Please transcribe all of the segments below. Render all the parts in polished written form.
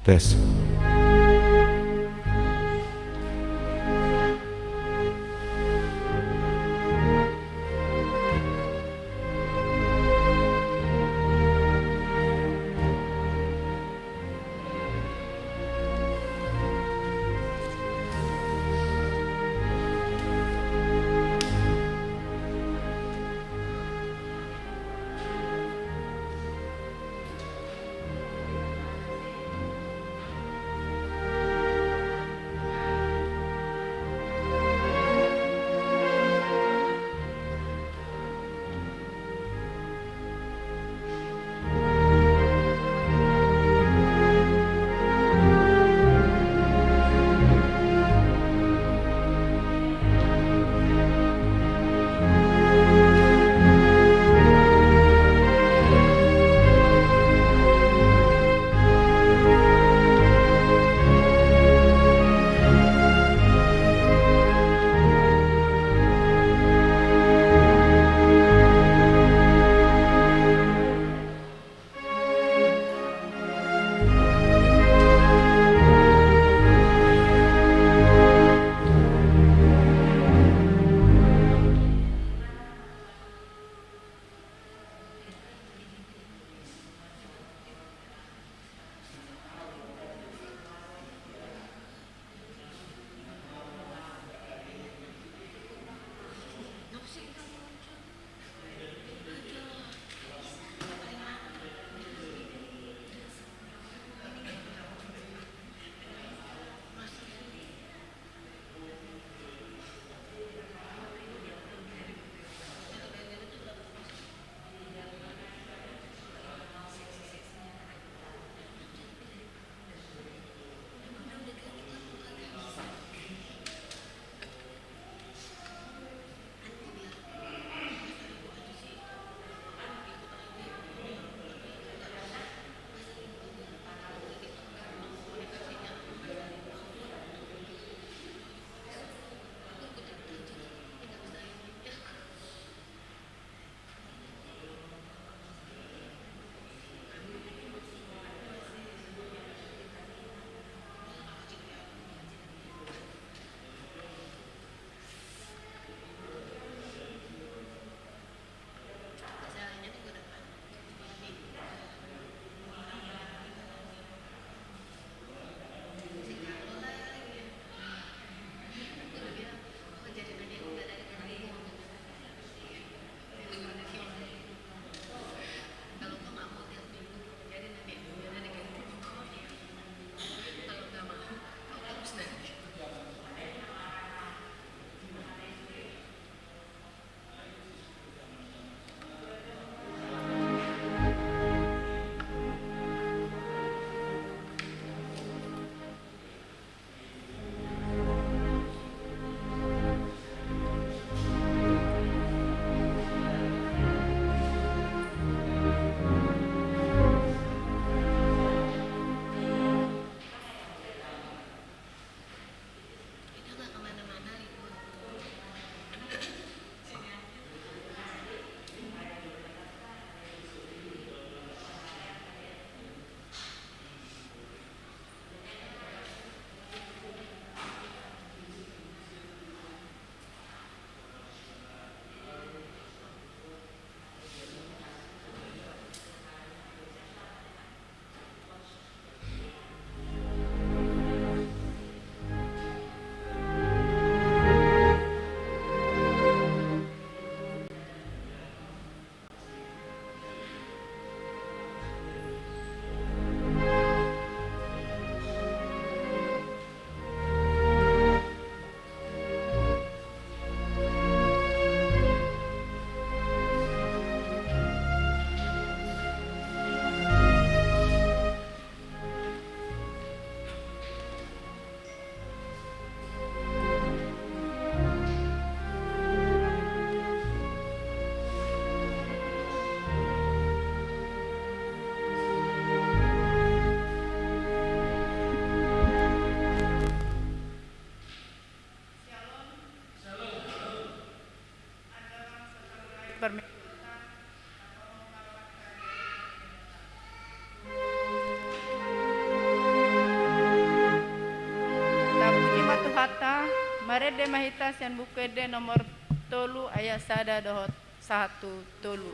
Tes. hata marede mahita sian bukede nomor tolu ayat sada dohot satu tolu.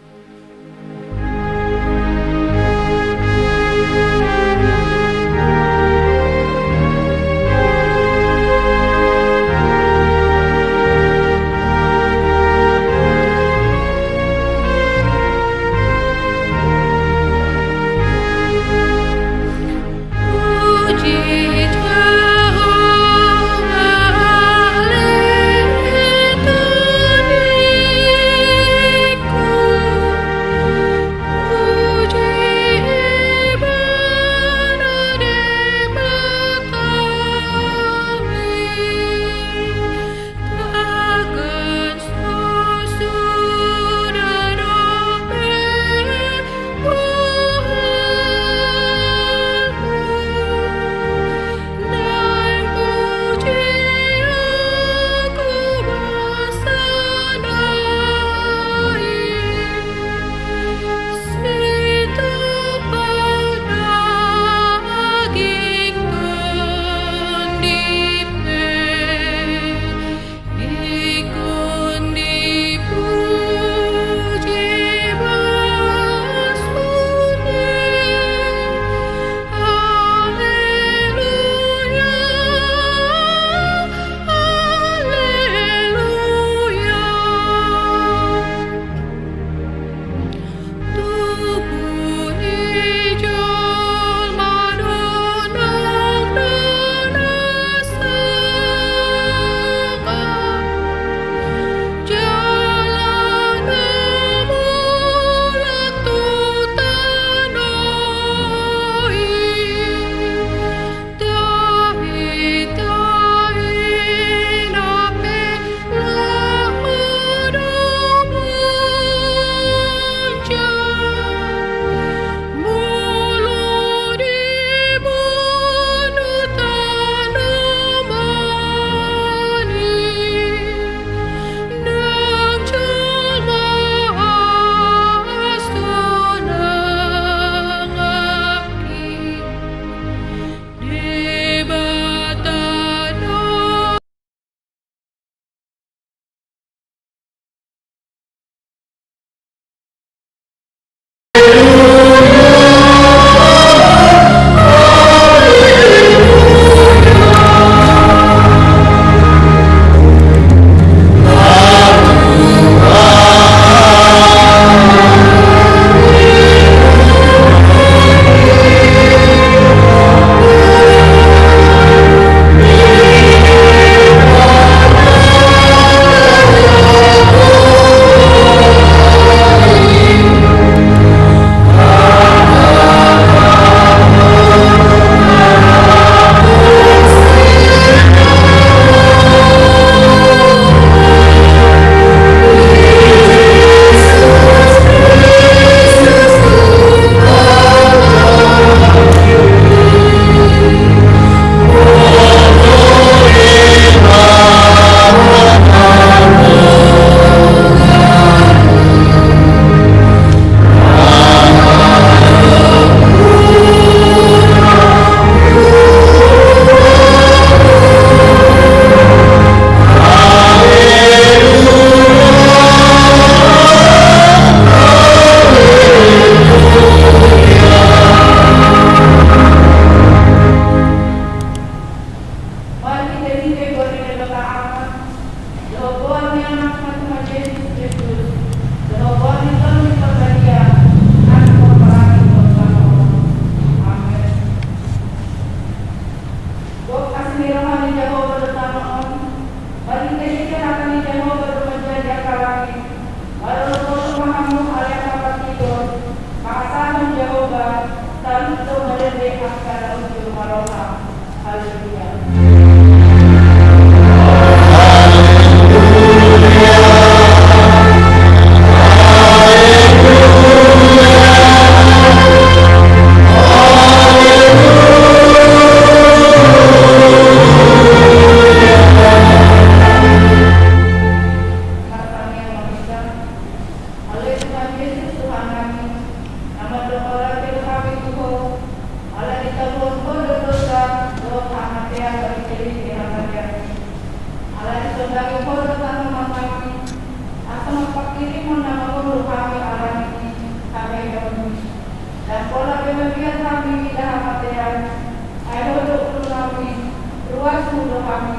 kami.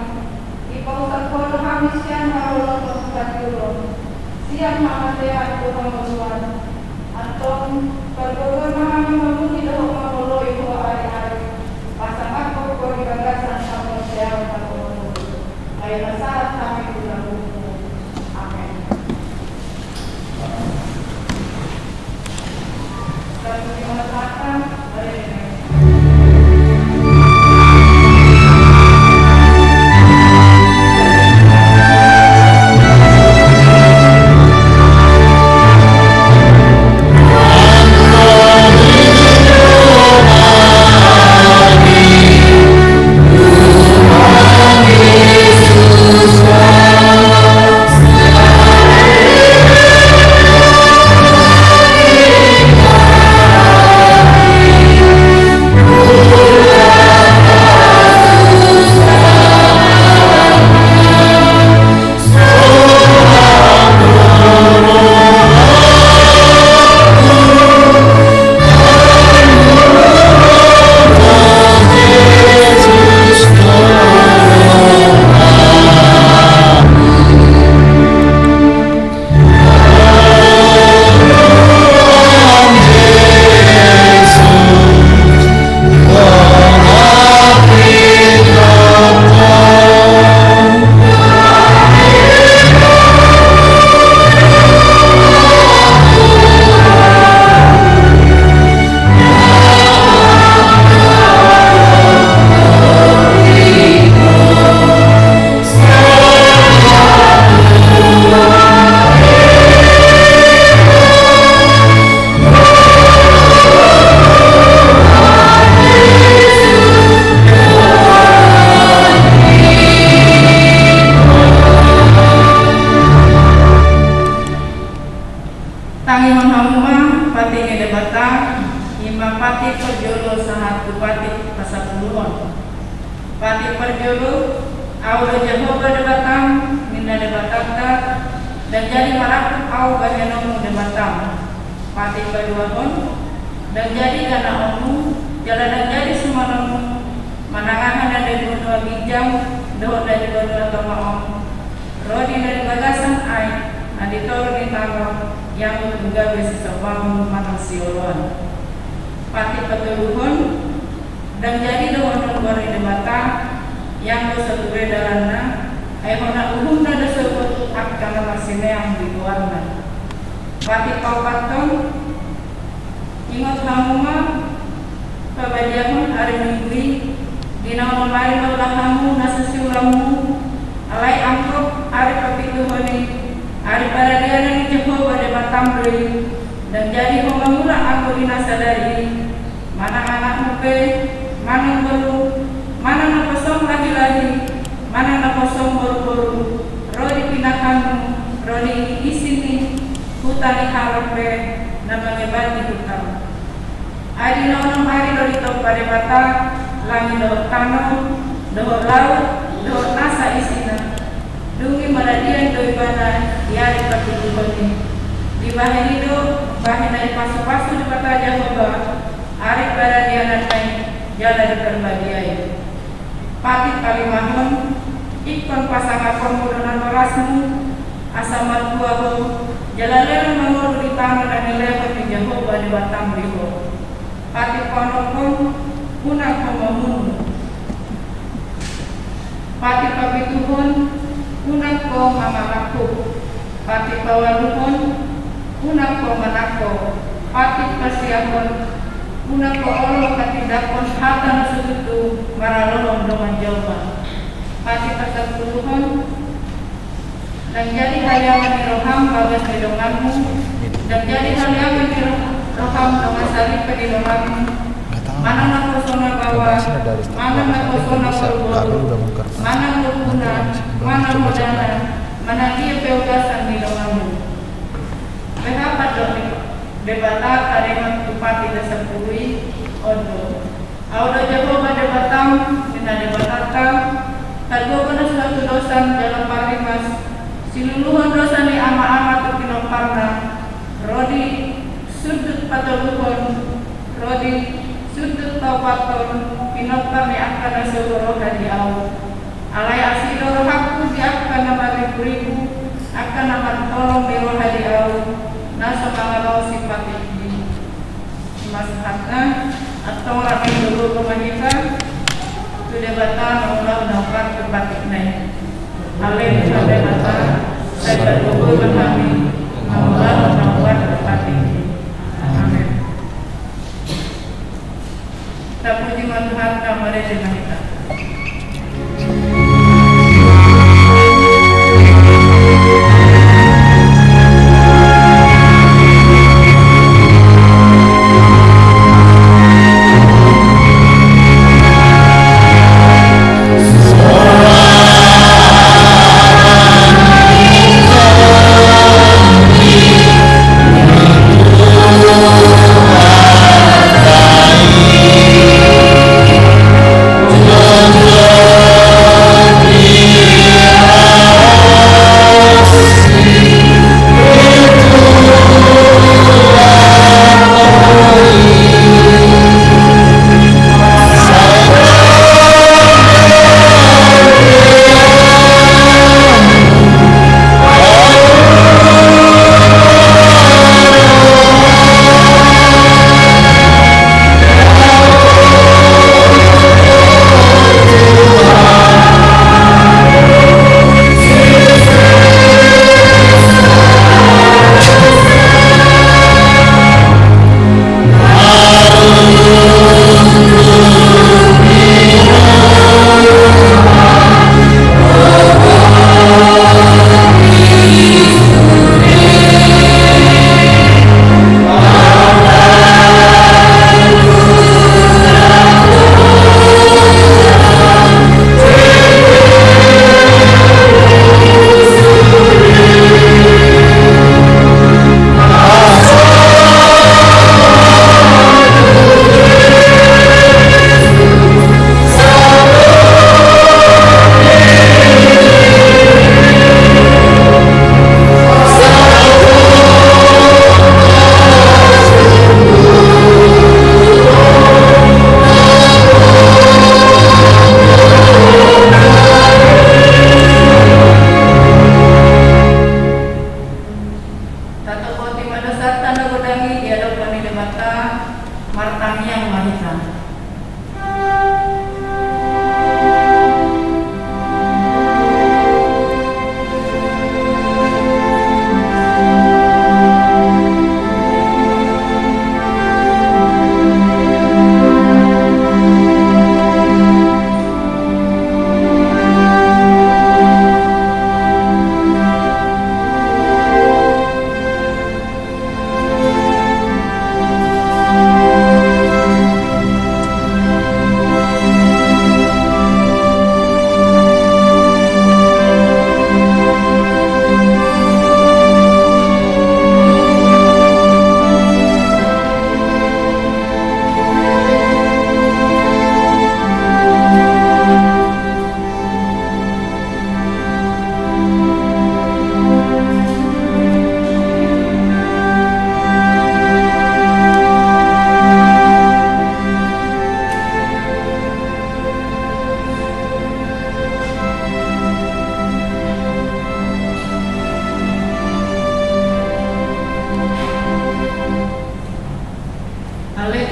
Ipausap ko kami siya marulong pagkatulong. Siya mamataya ko panguluan. Antong pagkawa kami mamuti daw mamuloy ko ari-ari. Pasang ako ko ibagasan sa mga siya pagkakulong. Ay nasahat kami ulang buko. Amen. Lalu dimatakan, Pati perjuru, aulo Jehovah de Batam, minda de Batata, dan jadi marak au bahenomu de Batam. Pati perjuahon, dan jadi karena omu, jalan dan jadi semanamu, manangahan dan dari berdua bijam, doh dari berdua kama om. Rodi dari bagasan ai, naditoro di tango, yang juga besi sebamu matang siolon. Pati perjuahon, dan jadi doa bari de Batam yang dosa beredarana ay hona uhumna dosa akana masine yang dibuarna. Pati paupatong ingat hamuma pabadiahun ari minggu dina mari lahamu nasasiulamu alai angkop ari papituhoni ari paradiana ni Jehovah de Batam deui dan jadi homamula aku dinasadari mana anakmu pe mana baru, mana na kosong lagi-lagi, mana na kosong baru-baru, rodi pinakamu, rodi isini, hutani harape, na mangibati hutam. Adi na onong ari rodi tau pada bata, langi doh tanah, doh laut, doh nasa isina, dungi maradian doi bana, yari patutubani. Di bahen itu, bahen dari pasu-pasu di bata Jehovah, ari baradianan naik, jalan diperbadiai. Pati kalimahon ikon pasangapon dengan orasmu asamat buahu jalalera mangor di tanah dan nilai di Jehovah di Batam riho. Pati ponokon unang pemamun. Pati pabituhon unang ko mamalaku. Pati pawaluhon unang ko manako. Pati pasiahon unang ko olo katindakon hatan sudutu maralolong dengan Jehovah. Pati pasapuluhon dan jadi hayangan di roham bagas di donganmu dan jadi hayangan di roham dengan salib di donganmu. Mana nak kosona bawa, mana nak kosona buru-buru, mana mukuna, mana modana, mana dia peogasan di donganmu. Mengapa dok debata karimat upati desapului ondo. Auda Jehovah de Batam, mina de Batata, kalgogona suatu dosan dalam parimas, siluluhan dosa ni ama-ama tu pinamparna, rodi sudut pataluhon, rodi sudut taupaton, pinampar ni akana segoro hadi au. naman tolong dewa hadi au nasa pangalaw sifat ini masahatna atau rapi dulu kemahika sudah batang ulang dapat kebatik naik alih sampai mata saya berdua berkami ulang dapat kebatik amin. Tak puji Tuhan kamare dengan kita.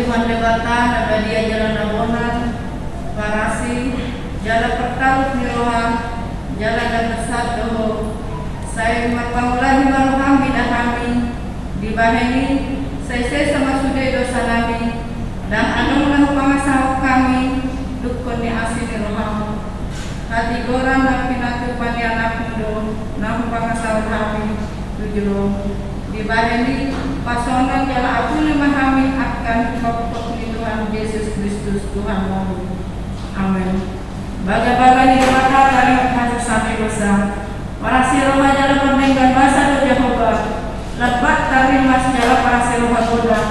Tuhan Debata, Nagadia Jalan Abonan, Parasi, Jalan Pertaut Miroha, Jalan dan Besar Doho, saya Marpaulahi Maruham Bidahami, Dibaheni, saya sama sudah dosa nami, dan anulah pangasah kami, dukun ni asini roham, hati goran dan pinatu pani anak mudo, nahu pangasah kami, tujuh. Dibaheni pasonan jalan aku memahami akan pokok Tuhan Yesus Kristus Tuhan mu. Amin. Baga-baga di rumah dari kasih sampai dosa. Warasi roh jalan penenggan bahasa do Jehovah. Lebat tari mas jalan warasi roh godang.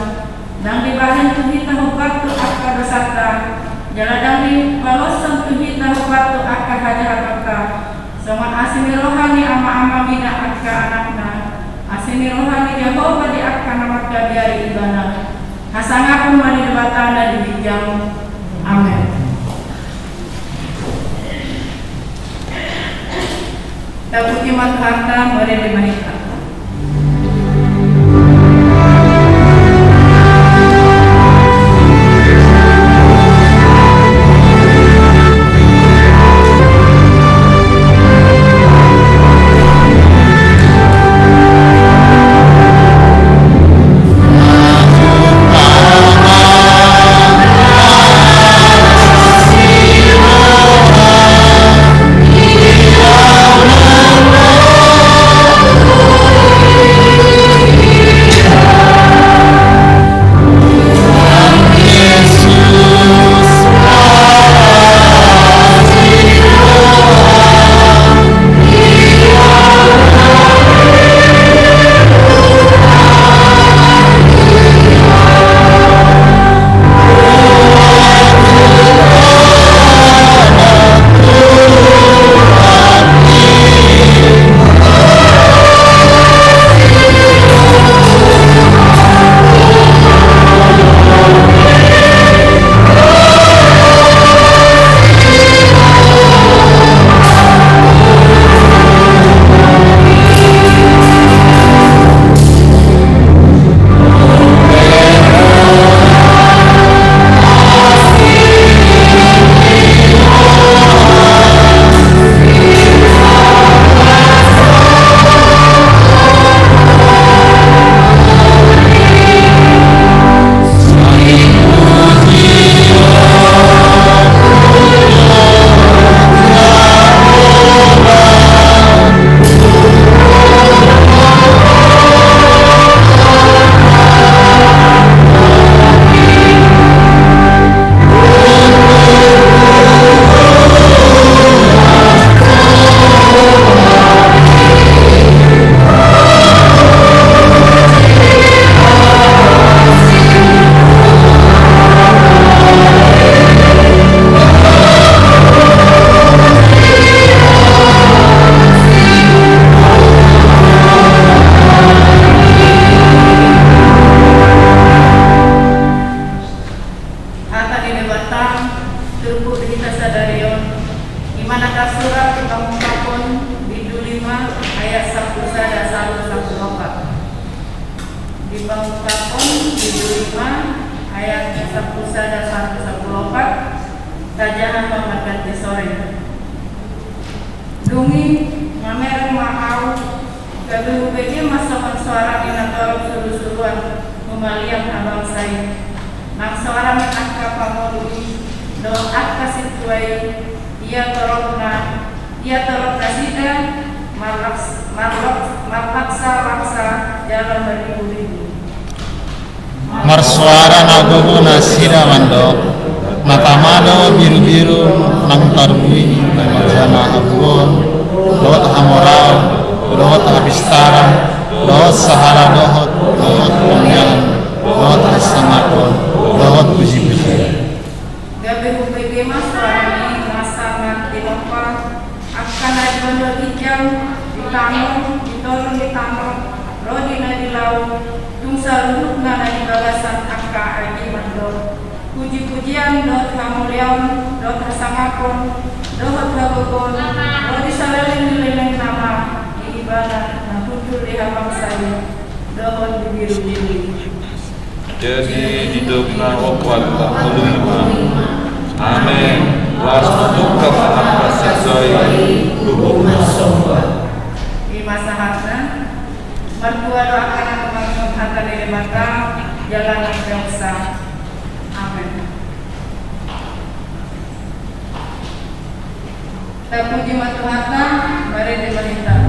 Dan dibahen tuhita hubat tu akka dosata. Jalan dami balosan tuhita hubat tu akka hajarata. Sama asimi rohani ama-ama bina akka anakna. Asini rohani Jehovah di akan nama dari ibana. Hasangapun mani debatana di bijang. Amin. Tapuji harta mereka mahita. Dungi ngamer mahau kebeubenya masakan suara inatorok suruh-suruan memalian abang saya nak suara menakka pamolui do akka situai ia torok nasida marpaksa jalan beribu-ribu marsuara nagogo nasida mando natamado biru-biru nang tarbui majana abgon dot hamorau dot habistara dot sahara dot konyan dot hasanakon dot puji-puji gabe hubege maswarani masangat dinopa akan ajono hijau ditanam ditorong ditanam rodina di laut tungsa luhutna di bagasan akka aji mando puji-pujian dot hamulian dot hasanakon dot hagogon dot disaleleng-leleng nama di ibadah na muncul di hambang saya dot di biru-biru jadi hidupna okwat tak ulima amin was duka apa sesuai hubungna sobat di masa hatna mertua doakan teman-teman harta dari mata jalan yang besar amin. Terpuji Tuhan, mari diperintah.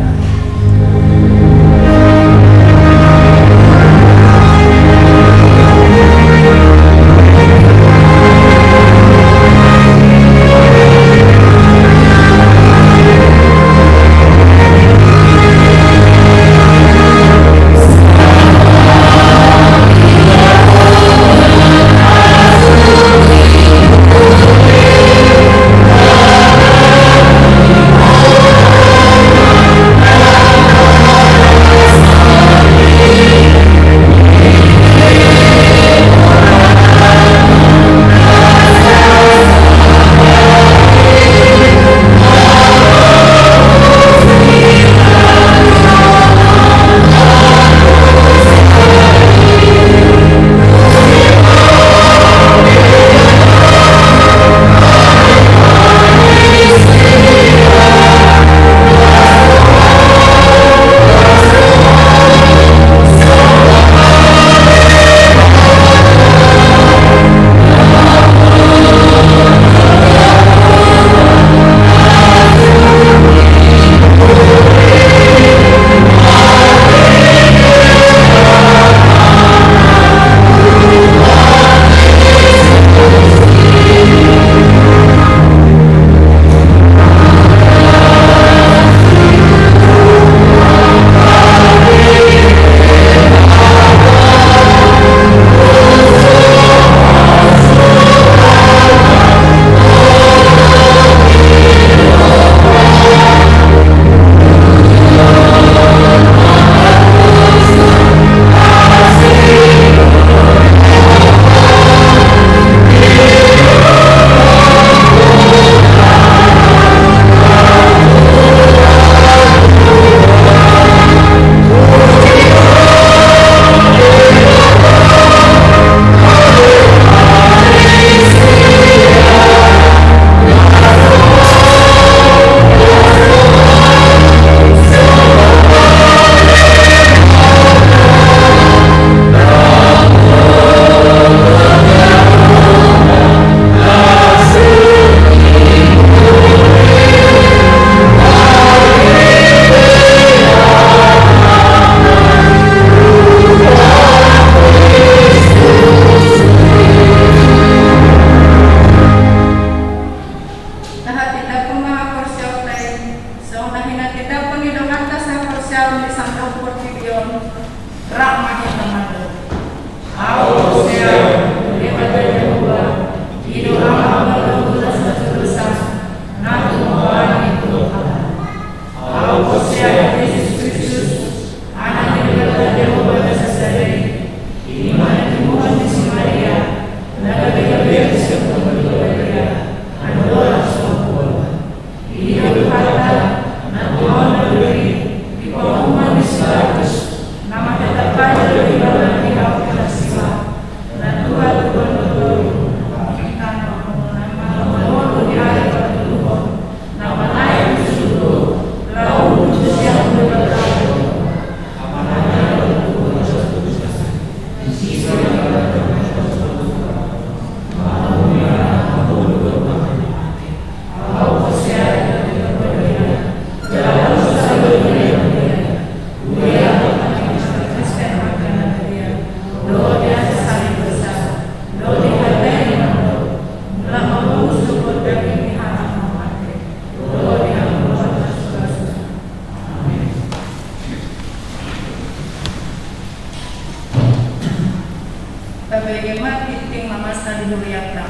Juliata.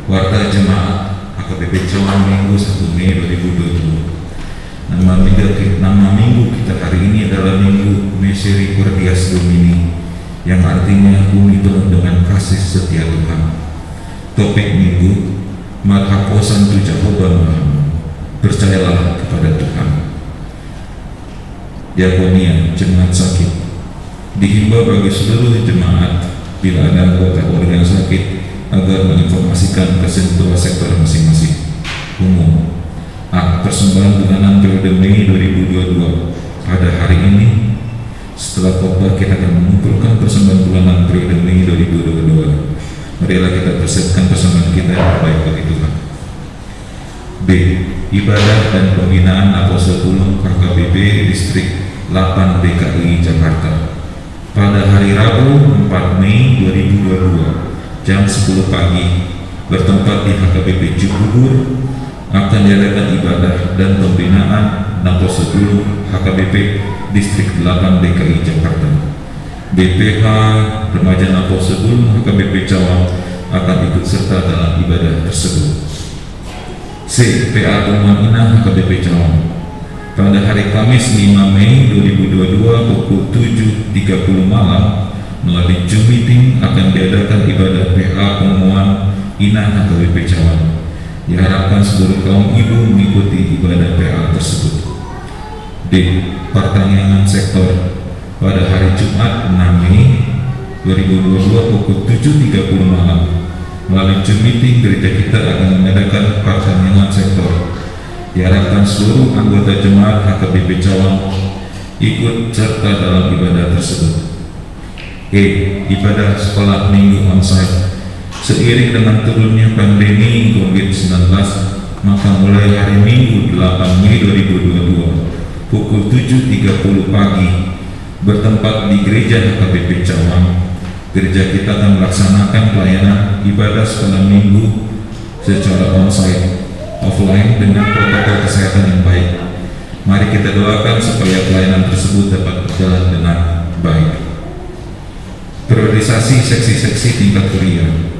Warta Jemaat AKBP Cawang Minggu 1 Mei 2020. Nama minggu kita hari ini adalah Minggu Misericordias Domini, yang artinya bumi penuh dengan kasih setia Tuhan. Topik minggu, Maghakosan tu Jehovah Maha, percayalah kepada Tuhan. Diakonia jemaat sakit. Dihimbau bagi seluruh jemaat bila ada anggota keluarga yang sakit agar menginformasikan ke sentuh sektor masing-masing. Umum, persembahan bulanan periode Mei 2022. Pada hari ini, setelah khotbah kita akan mengumpulkan persembahan bulanan periode Mei 2022. Marilah kita persiapkan persembahan kita yang terbaik bagi Tuhan. B. Ibadah dan pembinaan Apostol Ulung KKBP Distrik 8 DKI Jakarta. Pada hari Rabu 4 Mei 2022 jam 10 pagi bertempat di HKBP Cibubur akan diadakan ibadah dan pembinaan Apostol Ulung HKBP Distrik 8 DKI Jakarta. BPH Remaja Apostol Ulung HKBP Cawang akan ikut serta dalam ibadah tersebut. C. PA Rumah Inah HKBP Cawang. Pada hari Kamis 5 Mei 2022 pukul 7.30 malam melalui Zoom meeting akan diadakan ibadah PA pengumuman Inah HKBP Cawang. Diharapkan seluruh kaum ibu mengikuti ibadah PA tersebut. D. Pertanyaan sektor. Pada hari Jumat 6 Mei 2022 pukul 7.30 malam melalui Zoom meeting gereja kita akan mengadakan pertanyaan sektor. Diharapkan seluruh anggota jemaat HKBP Cawang ikut serta dalam ibadah tersebut. E. Ibadah sekolah minggu onsite. Seiring dengan turunnya pandemi COVID-19, maka mulai hari Minggu 8 Mei 2022 pukul 7.30 pagi bertempat di gereja HKBP Cawang, gereja kita akan melaksanakan pelayanan ibadah sekolah minggu secara onsite offline dengan protokol kesehatan yang baik. Mari kita doakan supaya pelayanan tersebut dapat berjalan dengan baik. Priorisasi seksi-seksi tingkat kuliah.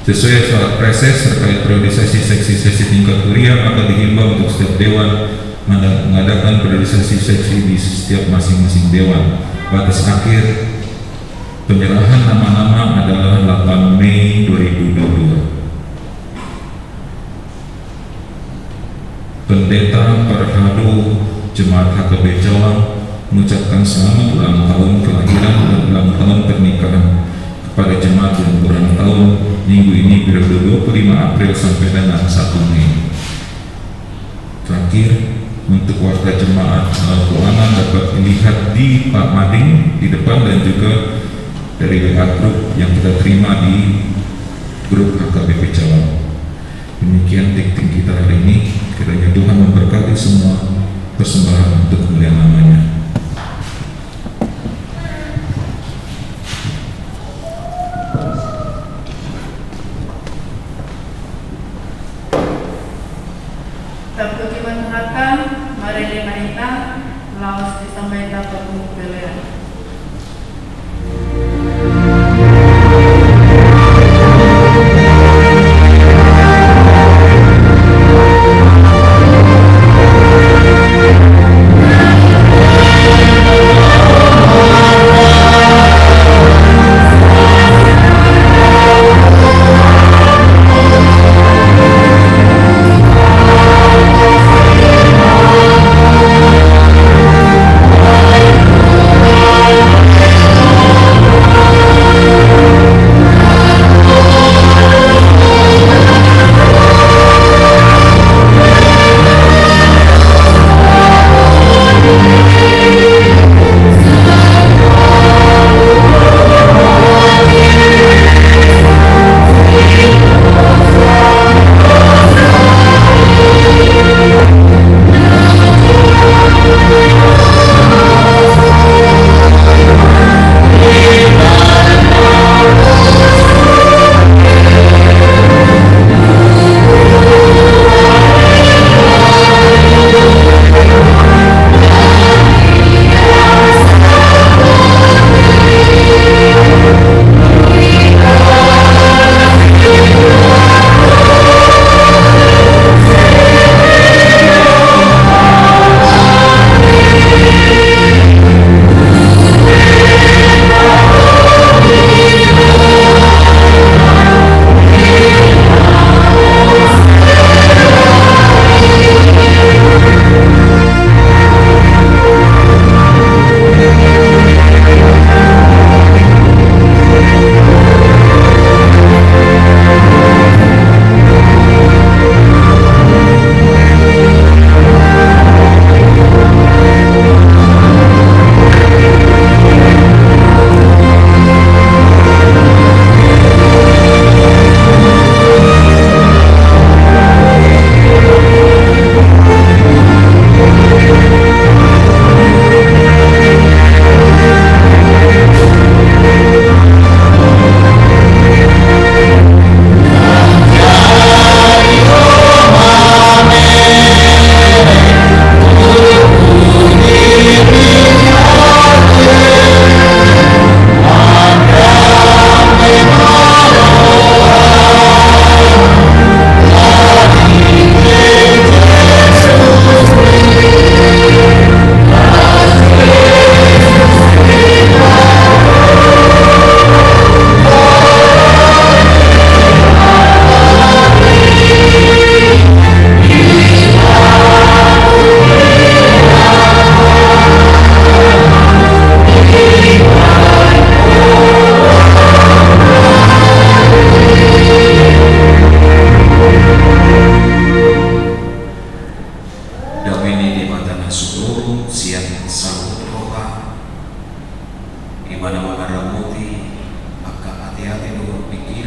Sesuai surat preses terkait priorisasi seksi-seksi tingkat kuliah, maka dihimbau untuk setiap dewan mengadakan priorisasi seksi di setiap masing-masing dewan. Batas akhir penyerahan nama-nama adalah 8 Mei 2022. Pendeta Parhado Jemaat HKB Cawang mengucapkan selamat ulang tahun kelahiran dan ulang tahun pernikahan kepada jemaat yang berulang tahun minggu ini periode 25 April sampai dengan 1 Mei. Terakhir, untuk warga jemaat keuangan dapat dilihat di Pak Mading di depan dan juga dari WA Group yang kita terima di grup HKBP Cawang. Demikian dikting kita hari ini. Kiranya Tuhan memberkati semua persembahan untuk kemuliaan namanya. Dapat dimanfaatkan, mari dinaikkan, laos disampaikan dapat pembelian.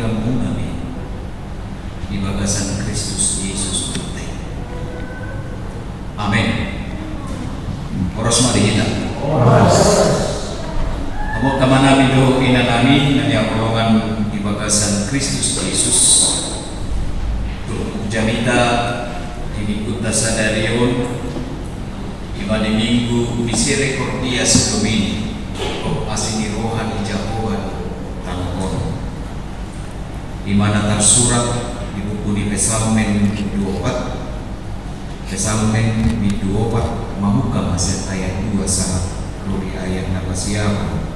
pagiramu namin di bagasan Kristus Yesus Tuhan. Amin. Oras madihita. Amo kamanami do inanami nanya golongan di bagasan Kristus Yesus. Jamita dinikut sadarion iba di minggu misericordia Domini o asini rohani Jehovah tanahon. Di mana tersurat di buku di Pesalmen 24 mamuka masih ayat 2 sangat dari ayat napa siapa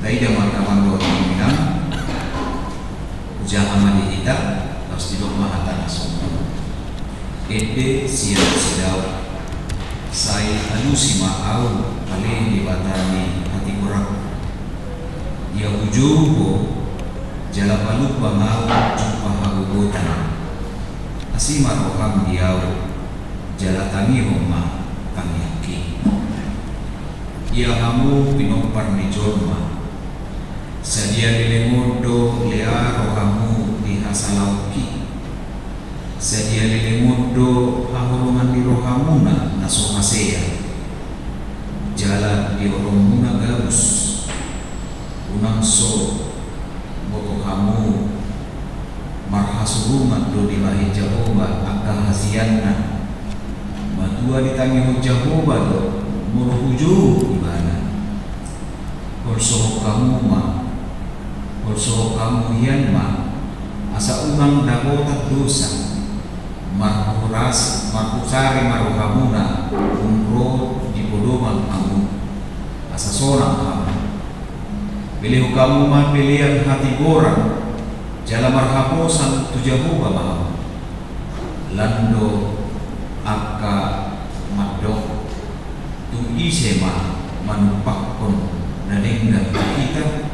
dari zaman doa minang jangan mandi kita harus tidak mahatan semua ede siap sedau saya alusi maau paling dibatani hati kurang dia ujubo jala palupa mau jumpa hagugotan asima roham diau jala tangi homa kami yaki ia hamu pinompar ni jorma sadia lilemundo lea rohamu di hasalauki sadia lilemundo hahulungan di rohamuna nasomasea jala di oromuna gabus unang so boto kamu marhasurungan do di bahi Jehovah angka hasianna madua ditangi Jehovah do muruhuju ibana orso kamu ma orso kamu hian ma asa unang dagotat dosa markusari maruhamuna umro di podoman kamu asa sorang kamu pilih kamu ma pilihan hati borang jala marhaposan tu Jehovah maham lando akka madok tu isema manupakkon nadenggan kita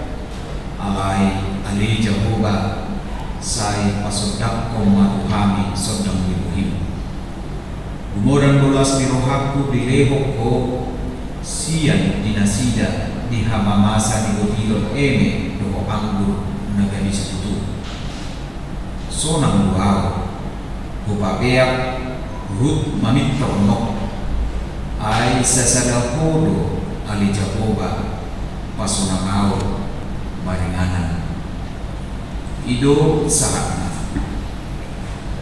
alai ali Jehovah sai pasodak koma kami sodang dibuhim umuran bolas di rohaku dilehok ko sian dinasida di hamamasa di gotilon eme doho anggur nagani setutu sonang duao hupabeak rut manitronok ai sasada kodo ali Jehovah pasonangao maringanan ido saatna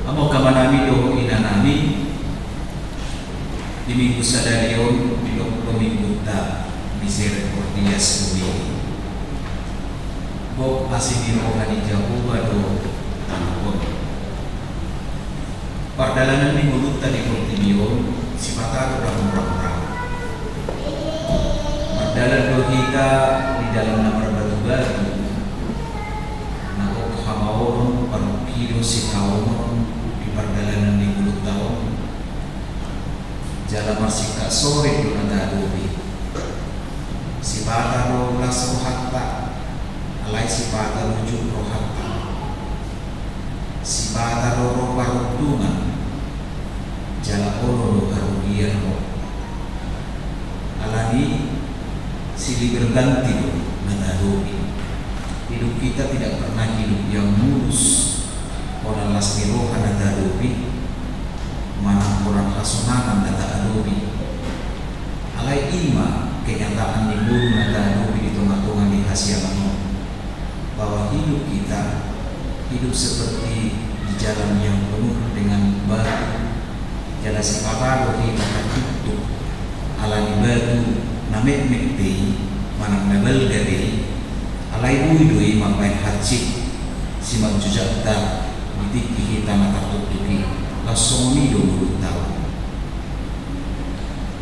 amo kamanami do inanami di minggu sadarion di minggu ta misericordia Domini bok asini rohani Jehovah do tanahon pardalanan ni mulut tadi Portimion sifata do murah-murah pardalan do kita di dalam nama batu-batu nako kamawon parukiro si kawon di pardalanan ni mulut tahun jala marsika sore do nadadobi sifata do las rohatta alai sifata rujuk rohatta sifata do roparuntungan jala olo do karugian roh alani silih berganti do nadadobi hidup kita tidak pernah hidup yang mulus orang lasmi roha nadadobi mana orang hasonangan data adobi alai ima kenyataan di bumi data adobi di tengah-tengah di hasialan bahwa hidup kita hidup seperti di jalan yang penuh dengan batu jalan sepaparo kita tertutup alani batu namek-mek dei manang nabel gade alai uidoi mampain hacik simak jujakta bitik kita tertutupi lasoni do mulut tahu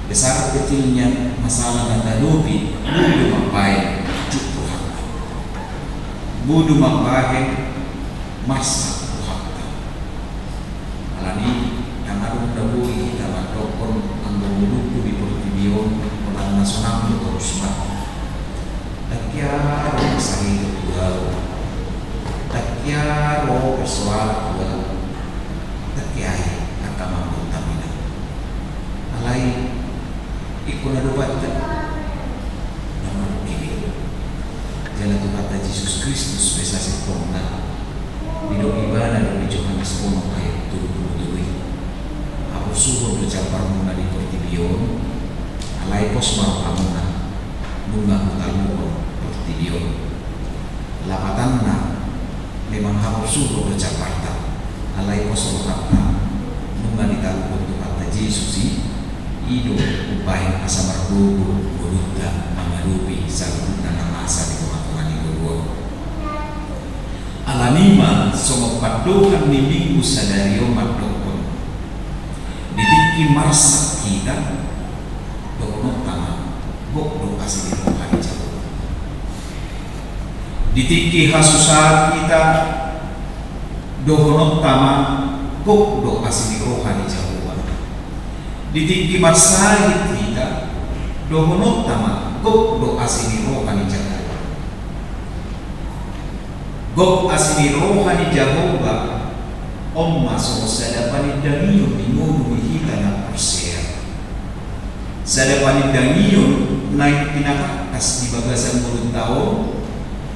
besar kecilnya masalah nadadobi budu mapai cukruhak budu mapai masa kuhak alani yang arum dabui kita matokon anggo muluku di Portimion orang nasional do terusma takyaro masari do tuau takyaro persoal tuau kiai agama Mutamina alai ikut ada baca nama ini jalan Tuhan Yesus Kristus besasi ponna hidup ibana dari Johannes 1 ayat 27. Aku suruh bercampar muna di pertibion alai pos maru amuna bunga utalmu pertibion lapatanna memang aku suruh bercampar alai pos rohata bunga di talmu Tuhan Yesus hidup upaya asa margogo gurutta mangarupi salutna nama asa di Tuhan kedua alanima somok padokan ni minggu sadario madokon ditiki marsak kita dono tama bok do kasih di Tuhan jauh ditiki hasusat kita dono tama bok do kasih di rohani jauh ditiki marsahit kita dohono tama gok do asini rohani jaga gok asini rohani jahoba omma so sadapani dangiyo bingono hita na persea sadapani dangiyo naik pinakakas di bagasan mulut tao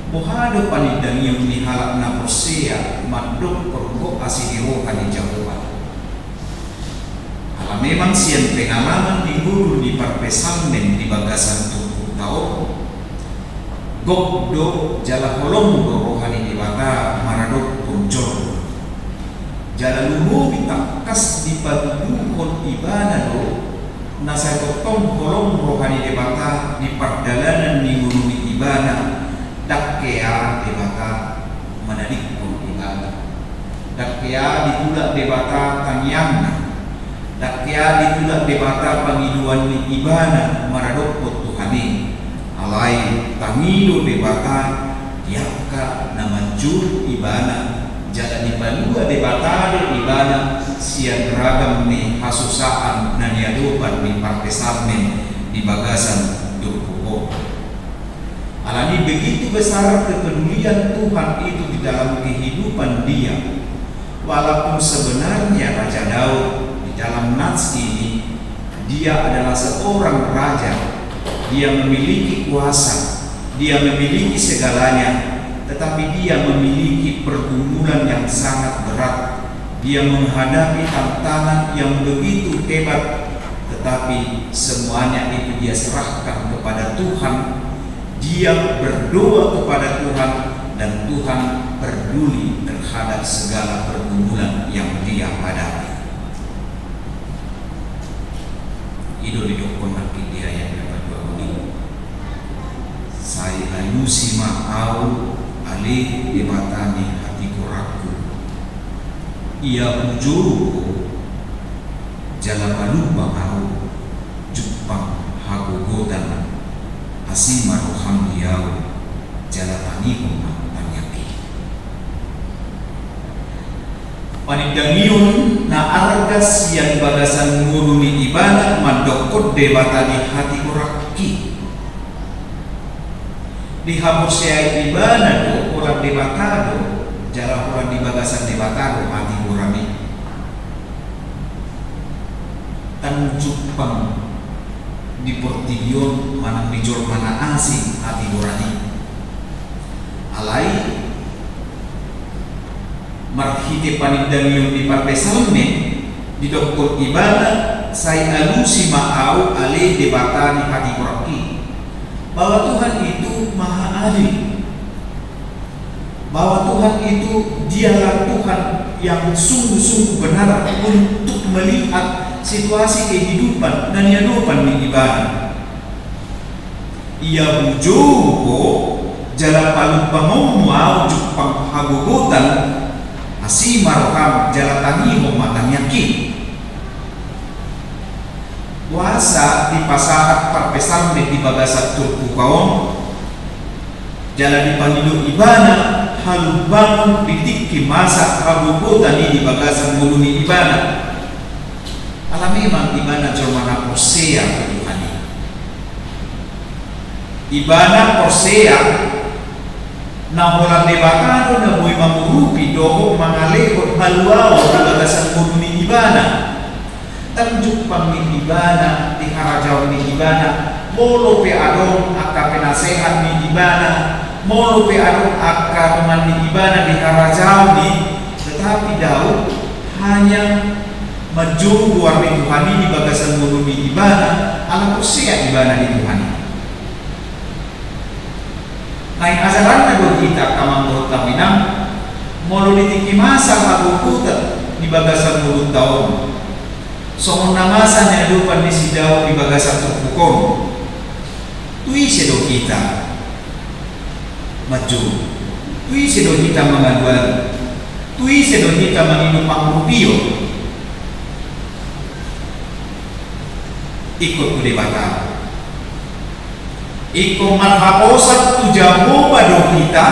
mohado pani dangiyo ni halak na persea madok pergok asini rohani jahoba. Memang sian pengalaman di guru di parpesamen di bagasan tubuh tau gokdo jala kolong do rohani di bata maradok puncor jala lumu bitakas di padukon ibana do nasa totong kolong rohani di bata di pardalanan di guru di ibana dakkea di bata manadikon ibana dakkea di pula di bata tanyamna dakya ditulak debata pangiduan ni ibana maradok Tuhani alai tangido debata diaka namanjur ibana jala dibalua debata de ibana sian ragam ni hasusaan naniadopan ni partesamen di bagasan turkuko alani begitu besar kepedulian Tuhan itu di dalam kehidupan dia walaupun sebenarnya Raja Daud dalam nats ini dia adalah seorang raja, dia memiliki kuasa, dia memiliki segalanya, tetapi dia memiliki pergumulan yang sangat berat. Dia menghadapi tantangan yang begitu hebat, tetapi semuanya itu dia serahkan kepada Tuhan. Dia berdoa kepada Tuhan dan Tuhan peduli terhadap segala pergumulan yang dia hadapi. Ido didokon lagi dia yang dapat ini. Saya alusi ma'au alih debatani hati koraku. Ia ujuru jala baluba mau jupang hagogodan asima roham diau jala tanihum tanyaki. Panidangion na argas yang bagasan nguruni ibadah mandokot debata di hati oraki di habosya ibadah do orang debatado jala orang di bagasan debatado hati orami tanjupang di portigion manang di jor mana asing hati orani alai marhite panidangyon di parpesalme di doktor ibadah saya alusi ma'au ale debata di hati koraki bahwa Tuhan itu maha adil, bahwa Tuhan itu dialah Tuhan yang sungguh-sungguh benar untuk melihat situasi kehidupan dan hidupan di ibadah. Ia bujuko jala palut bangong mau jupang hagugutan asi maroham jala tanihom matang yakin kuasa di pasahat parpesan di bagasat turku kaum jala di pangido ibana halu bangun ditiki masa hagugutan di bagasan muluni ibana alam memang ibana jormana posea ketuhani ibana posea na holang debatado na boy mamurupi doho mangalekot haluaw na bagasan muluni ibana tanjuk pang ni ibana di harajaw ni ibana molo pe adong akapenasehan ni ibana molo pe adon akka mandi ibana di harajau ni, tetapi Daud hanya maju luar di Tuhan di bagasan mulu di ibana ala kusea ibana di Tuhan. Lain ajaran na do kita kamang do taminang molo ditiki masa habukutan di bagasan mulu tahun. Somon namasa na dupan di si Daud di bagasan terpukon. Tui sedo kita maju, tui sedo kita mengaduan, tui sedo kita menginum pangrupio, ikut ku debata, ikut marhaposat tu jamu bado kita,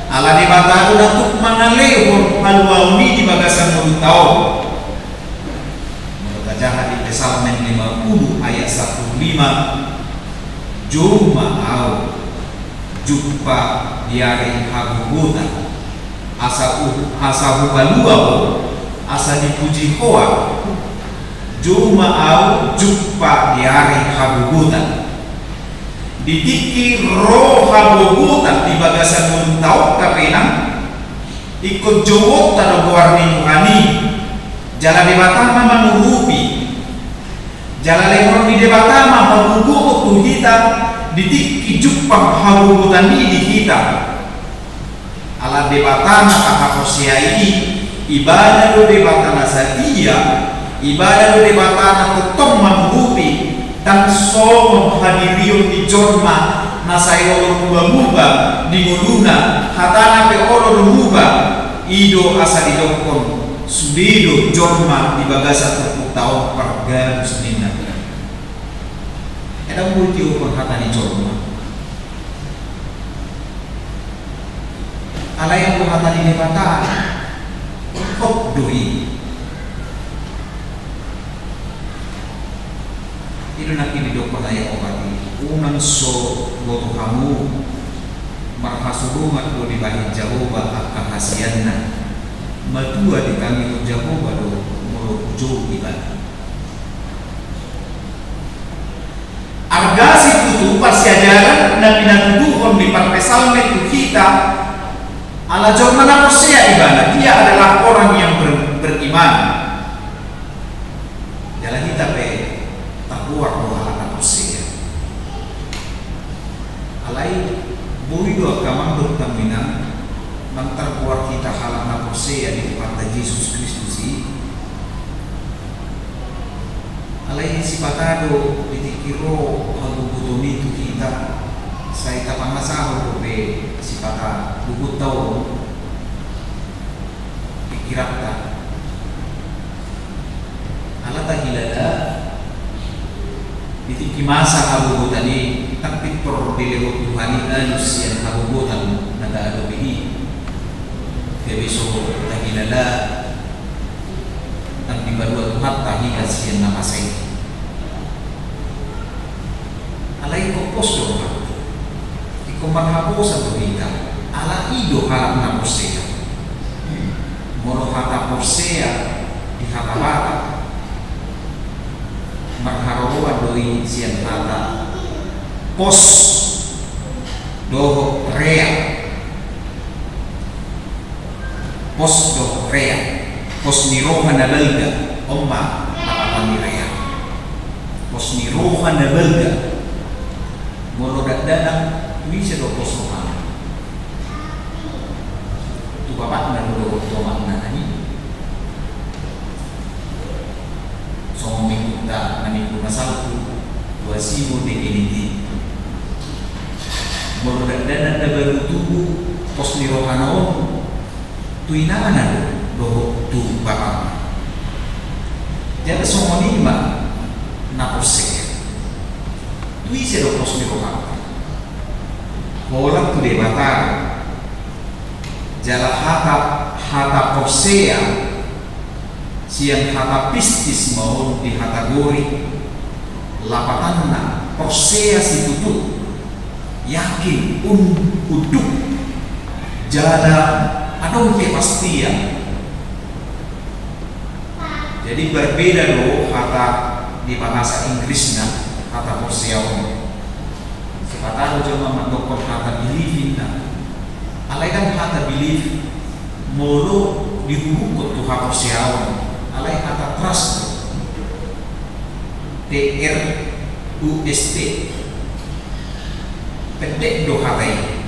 ala debata untuk mengalih haluauni di bagasan mulut tahun. Menurut jahat di Psalmen 50 ayat 15. Juma au jumpa diare hagugutan asa hubalua asa dipuji hoa. Juma au jumpa diare hagugutan ditiki roh hagugutan di bagasan muntau kapenang ikut jowok tado warni Tuhani jalan debatama menurupi jalan lemon di debatama menunggu waktu kita ditik jupang harubutan di kita ala debatama kakakosia ini ibadah do debatana satia ibadah do debatana tetong menurupi dan so menghadirion di jorma nasai olor muba-muba di nguluna hatana pe olor muba ido asa didokon sudido jorma di bagasa terputau perga muslimna ada multi perhatian jorma ala yang perhatian di mata kok doi itu nanti didok pertanyaan obati unang so goto kamu marhasurumat do dibahin jauh akan hasianna madua di kami jago baru mulu jauh ibadah. Argasi itu pasti ajaran Nabi Nabi di Psalmen itu kita ala jormana posea ibadah. Dia adalah orang yang beriman. Jalan kita pe takwa ala posea. Alai bui dua kamang bertaminang mantar buat kita halang naposea di depan Yesus Kristus ini. Alai sipatado ditikiro haguguton itu kita saya kapangasaho be sipata gugutaw pikirata alata hilala ditikimasa hagugutan ini tapi perdelewo Tuhani anus yang hagugutan nada adobihi kebeso tahilala ang dibaruat Tuhan tahigas yan na masay alay ko posto ikaw maghapos sa tuhita ala ido harap na posea moro hata posea di hata bata magharoa doi siyan hata pos doho rea pos do rea pos ni roha na balga omma nakatan ni rea pos ni roha na balga moro dadang bisa do pos roha tu bapak na do tomak na ani so mingkuta nami kumasalku wasimu de initi moro dadang na baru tubuh pos ni roha na om tuinangan na do tu bapak jadi semua ni mah napose tu isi do pos ni roha orang tu debata jala hata posea siang hata pistis mau di hata gori lapatanna posea si tutu yakin uduk jala ada kepastian. Jadi berbeda loh kata di bahasa Inggrisnya kata posea Sepatalo jama mandokon hata believe na. Alay kan hata believe molo dihubuk tu hapos siawan. Alay hata trust TRUST pedek do hatai.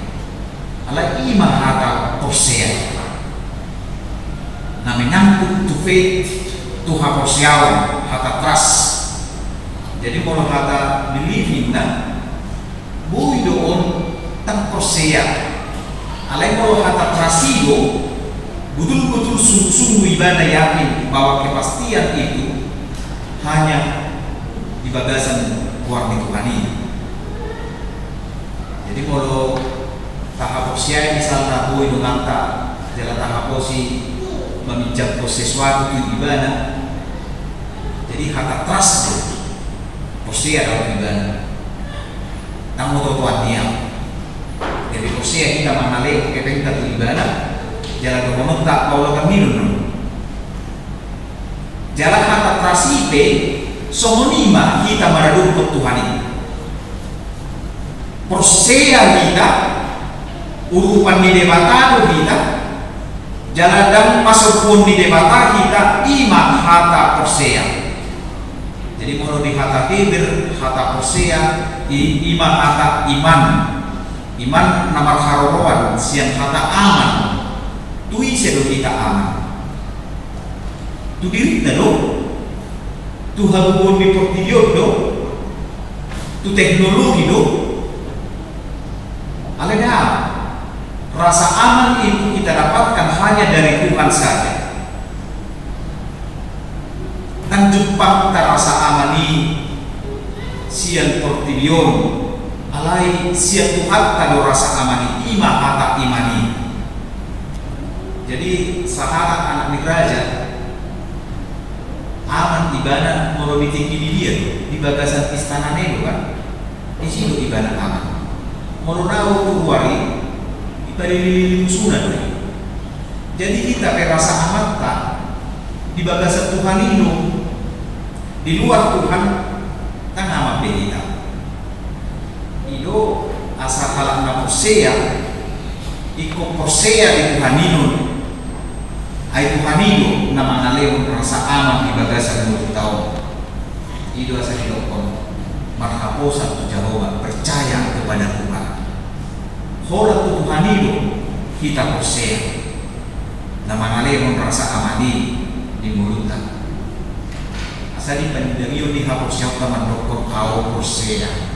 Alay ima hata posea. Na menyangkut tu faith tu hapos siawan hata trust. Jadi molo hata believe na bui doon tang prosea. Alay mo hata trasigo betul-betul sungguh-sungguh ibadah yakin bahwa kepastian itu hanya di bagasan warna Tuhan ini. Jadi kalau tahap prosea misalnya bui doon tak jalan tahap posi meminjam sesuatu itu ibadah. Jadi hata trust prosea dalam ibadah. Tang mototuan niya. Jadi prosea kita manale kepenta tu ibadah jalan kemono tak paulo kaminun. Jalan hata trasipe somonima kita maradun ke Tuhan ini. Prosea kita urupan di debatado kita jalan dan pasopun di debata kita ima hata prosea. Jadi mau di hata Hebrew, hata prosea, iman hata iman namar harowan siang hata aman. Tui sedo kita aman. Tu diri do, tu habubon di portillo do, tu teknologi do. Aleda rasa aman itu kita dapatkan hanya dari Tuhan saja. Dan jumpa terasa amani sian portillion alai sian Tuhan kado rasa amani ima hata imani. Jadi sahabat anak raja aman ibadah mau bitik ini dia di bagasan istana nelo kan di situ ibadah aman mau nahu keluari ibadah musuhan. Jadi kita perasa aman tak di bagasan Tuhan ini di luar Tuhan kan amat kita. Ido asal halak na prosea iko prosea di Tuhan ini. Ai Tuhan ini na mangalehon rasa aman di bagasan mulut tahun. Ido asal dilokon marhaposan tu Jehovah percaya kepada Tuhan. Hola tu Tuhan ini kita prosea na mangalehon rasa aman di mulut tahun. Asali pandangyo ni hapos siya taman doktor kau prosea.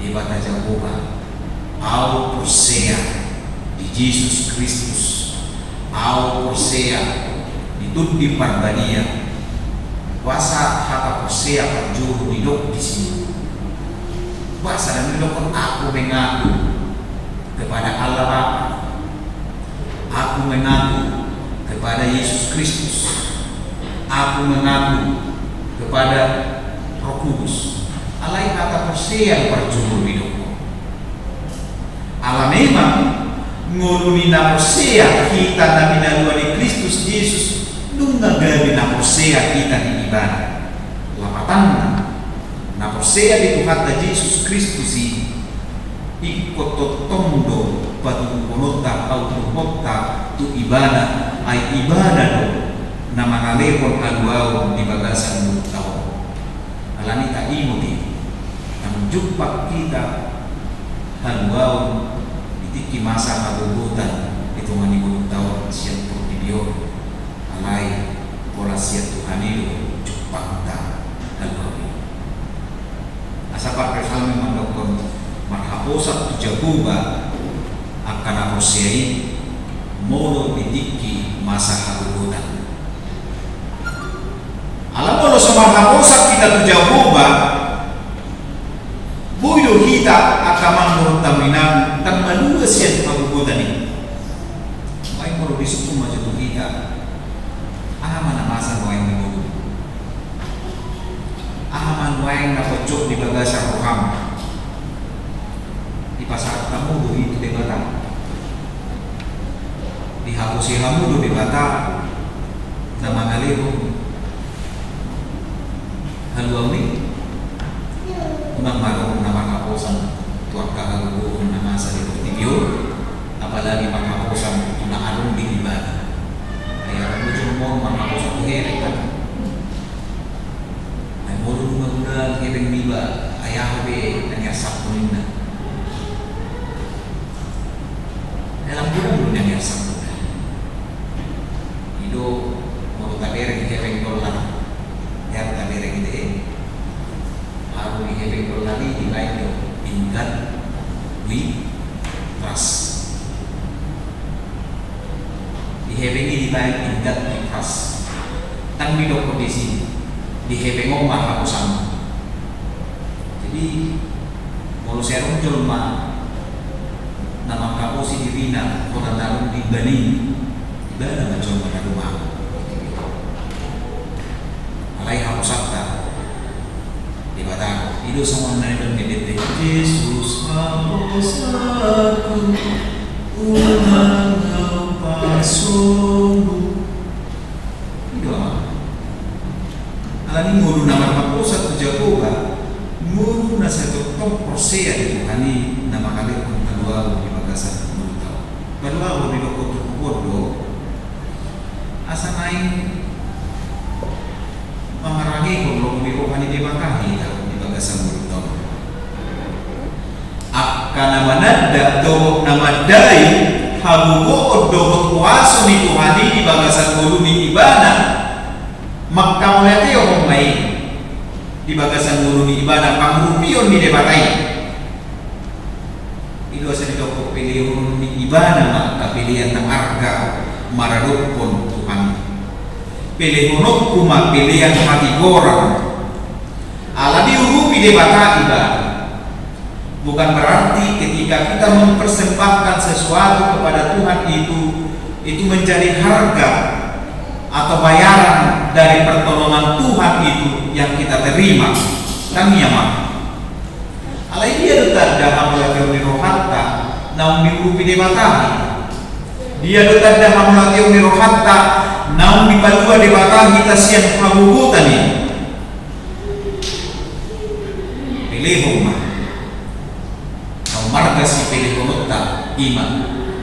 Di bata Jehovah, au prosea di Jesus Kristus, au prosea di tutti parbania. Kuasa hata prosea perjuru hidup di sini. Kuasa dan hidup aku mengaku kepada Allah Bapa. Aku mengaku kepada Yesus Kristus. Aku mengaku kepada Roh Kudus. Alai kata persea perjuru hidupku. Allah memang nguruni na persea kita na minalua di Kristus Yesus nunga gabi na persea kita di ibadah. Lapatan na persea di Tuhan Yesus Kristus ikut totondo patu ponota au ponota tu ibadah ai ibadah do na mangalehon aluau di bagasan mulut tahun. Alani tak imuti na menjumpa kita aluau ditiki masa kabubutan itu mani mulut tahun siang portibio alai pola siang Tuhan itu jumpa kita aluau. Asapa persalmi mandokon marhaposa tu jaguba akan aprosiai molo ditiki masa kabubutan. Alam mo sa marhaposa kita tu jaguba buyo kita akamang murut taminan tan malua siya kabubutan ini. May moro bisuko mo tu kita. Aman na masa mo ay mundo. Aman way na pojok di bagasan roham. Di pasar kamu do itu di bata. Dihapusi kamu do di bata na mangalero. Haluaw ni unang marong na makaposan tuang kagaguguhon na masa di Portillo, apalagi makaposan na anong biniban. Kaya kung mo makaposan ko heri kan. Ay mo lumagudal hereng biba, ayaw be nangyarsak ko rin na. Alam ko lang nangyarsak ko na. Ido mau tabereng hereng dolar, yang tabereng ide. Aku di hebeng berlari di lain do tingkat wi ras di hebeng di lain tingkat wi ras tan di do kondisi di hebeng omah aku sama. Jadi kalau saya muncul mah nama kamu si Divina kota Tarung di Bani ibadah macam pada rumah alai aku sabta di Batang itu semua naik medite Yesus harusaku unang pasunggu itu apa? Alani mulu nama kaposa tu Jakoba mulu nasa totong prosea di Tuhani nama kali pun kedua di bagasan mulu tahu kedua di kotor kodo asa naik mamaragi kalau birohani di makahi di bagasan mulu akana manada do namadai habugo do kuaso ni Tuhani di bagasan mulu ni ibadah maka mulai orang mai di bagasan mulu ni ibadah pangrupion di debatai itu asa didoko pilih ni ibadah maka pilihan ng arga maradokon Tuhan pilih honok kuma pilihan hati orang ala diurupi debata ibadah bukan berarti ketika kita mempersembahkan sesuatu kepada Tuhan itu menjadi harga atau bayaran dari pertolongan Tuhan itu yang kita terima kami mah alai dia dekat dah hamla di rohatta naum diurupi debata dia dekat dah hamla di rohatta naum dipalua debata kita siang habugutan ni pilih rumah kau marga si pilih konota iman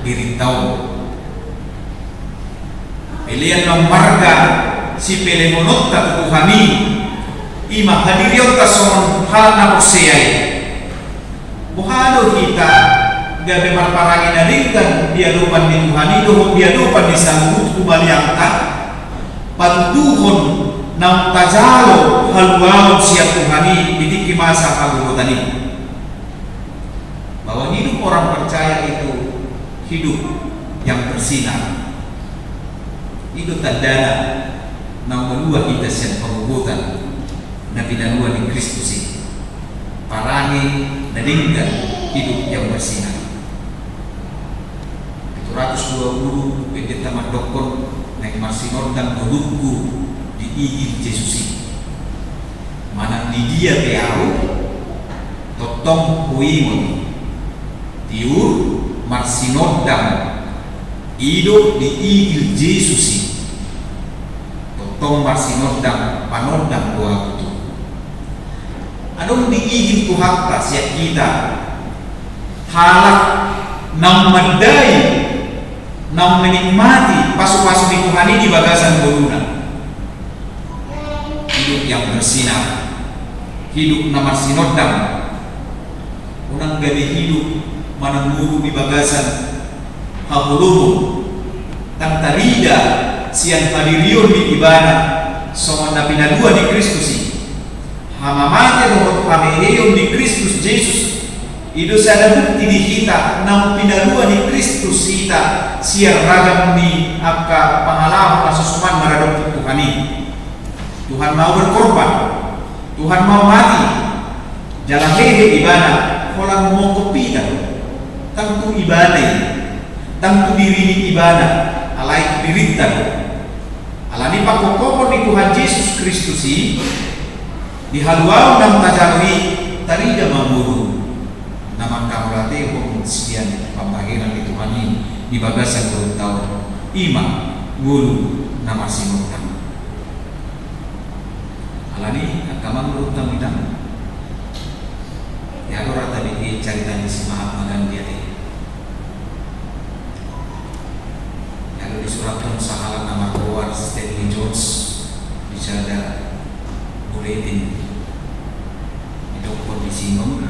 diri tahu pilihan ng marga si pilih konota Tuhani iman hadiriot kason hal na poseyay buhado kita gabi marparangin na ringan diadupan ni Tuhani dohong diadupan ni sanggut kumaliangta panduhon ng tajalo haluawon siya Tuhani ditiki masa kagugutan ini bahwa hidup orang percaya itu hidup yang bersinar itu tandana ng malua kita siya kagugutan na pinalua ni Kristus ini parangi meninggal hidup yang bersinar 720 pendeta madokon naik marsinor dan menunggu di Injil Yesus ini mana di dia peau totong huimon tiur marsinor dan hidup di Injil Yesus ini totong marsinor dan panodang doa itu anong diigin ko hakta siya kita halak ng manday ng menikmati paso-paso ni Tuhan di bagasan bulunan hidup yang bersinar hidup na marsinodang unang gabi hidup manangmuru di bagasan hapulumun tang tarida siyang hadiriyon di ibadah so na pinalua ni Kristus hamamate rohot pameheyon di Kristus Yesus itu sada bukti di kita nang pinalua ni Kristus kita siya ragam ni akka pangalaman masusuman maradong Tuhan ini Tuhan mau berkorban Tuhan mau mati jangan hehe ibadah kolang mau kopita tangtu ibadah tangtu diri ni ibadah alai dirita alani pakokokon ni Tuhan Yesus Kristus ini di haluau nam tajawi tarida mamuru nama kamulate kong sian pambagiran di Tuhan ini di bagasan belum tahu iman guru nama sinutang alani akamang belum tahu Ya orang tadi ceritanya si Mahatma Gandhi tadi. Lalu di surat sahalan nama keluar Stanley Jones bisa ada buletin itu kondisi ngomong.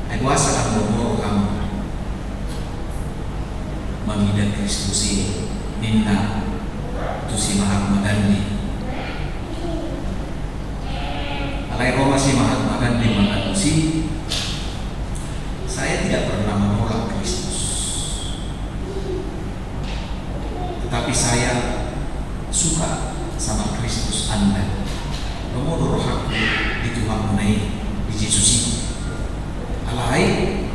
Aku asal ngomong kamu mengidat Kristus ini minta tu si Mahatma Gandhi. Alai Roma si Mahatma Gandhi mengakusi, saya tidak pernah menolak Kristus, tetapi saya suka sama Kristus Anda. Nomor roh aku di Tuhan menai di Yesus itu. Alai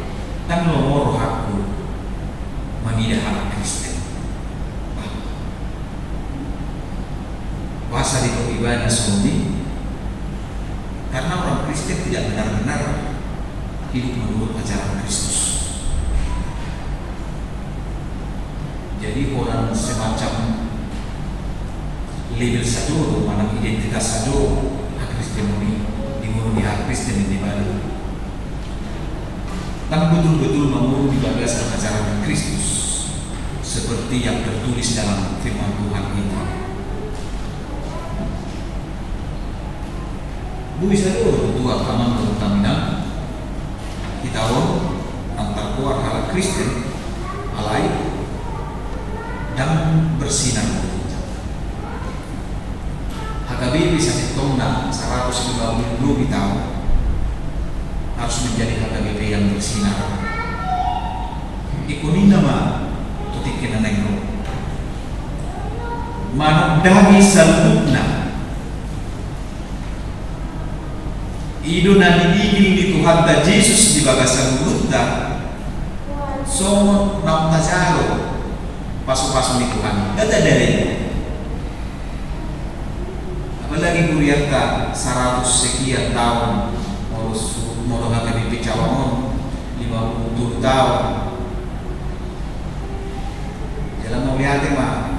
dan nomor roh aku mengidah Kristen. Puasa di ibadah suami. Karena orang Kristen tidak benar-benar hidup menurut ajaran Kristus. Jadi orang semacam label saja, mana identitas saja hak Kristen ini dimulai hak Kristen ini baru. Dan betul-betul mengurus ibadah ajaran Kristus seperti yang tertulis dalam firman Tuhan ini. Bisa itu tua kaman berutaminan kita antar keluar hal Kristen alai dan bersinar. HKBP bisa ditongna 150 tahun harus menjadi HKBP yang bersinar. Ikunin nama tutikin neneng manudami salutna Ido na nibigil ni Tuhan ta Jesus di bagasan mulutna so na utajaro paso-paso ni Tuhan dada dari apalagi kuriata 100 sekian tahun mau akan dipicawon 50 tahun jalan mau lihat mah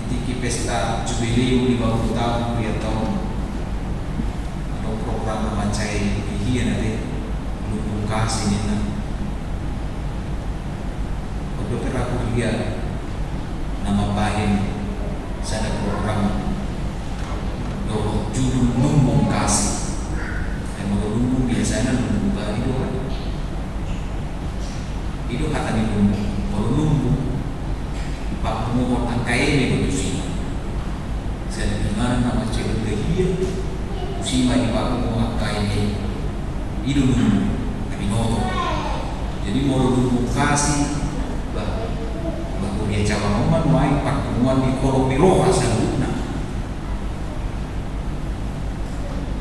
ditiki pesta jubileu 50 tahun kuriat tahun program memancai hihian nanti lumpung kasih ini waktu peraku lihat nama bahin saya program doh judul lumbung kasih yang mau lumbung biasanya lumbung bahin itu kata nih lumbung kalau lumbung pak mau angkai ini begitu saya dengar nama cewek hihian sima di baku memakai ini hidup binoto jadi mau lumbung kasih baku dia cawa momen main pertemuan di kolom biro asal luna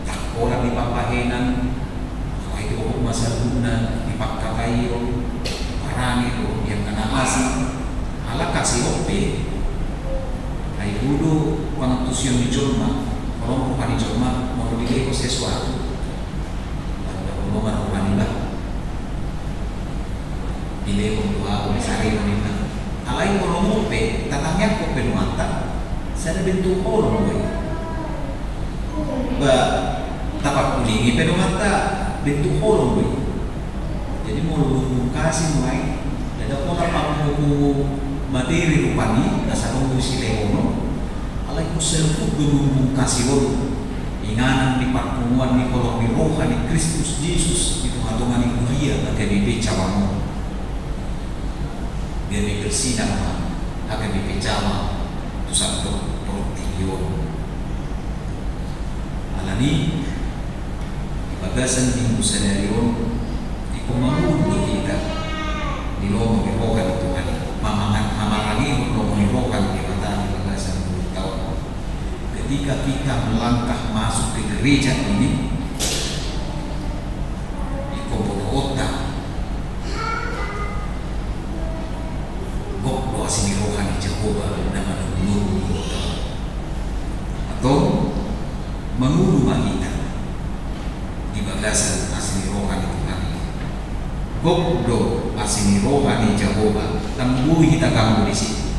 tak orang di papahenan kalau itu masa luna di pakakairo parani itu yang kena asing ala kasih ope ay dulu pengentusian di Jorma kalau bukan di Jorma mau dibeli sesuatu kalau mau manila dibeli dua besari manila alai kalau mau pe tatangnya kok penuanta saya bentuk orang gue tapak kulingi penuanta bentuk orang gue jadi mau lu kasih mulai ada orang mau materi rupani dasar untuk si leono alai ku selfu berumbung kasih inganan di pertemuan di kolom di rohani Kristus Yesus itu hatungan di kuliah HKBP Cawang dia bersinar HKBP Cawang itu satu portilio alani di bagasan minggu sadarion di kumangun kita di lomo di rohani Tuhan mamarangi lomo di rohani di mata di bagasan tahun ketika kita melangkah masuk ke gereja ini di kota kok doa sini rohani Jehovah nama menunggu atau mengulu kita di bagasan asli rohani Tuhan kok do asli rohani Jehovah dan bui kita kamu di sini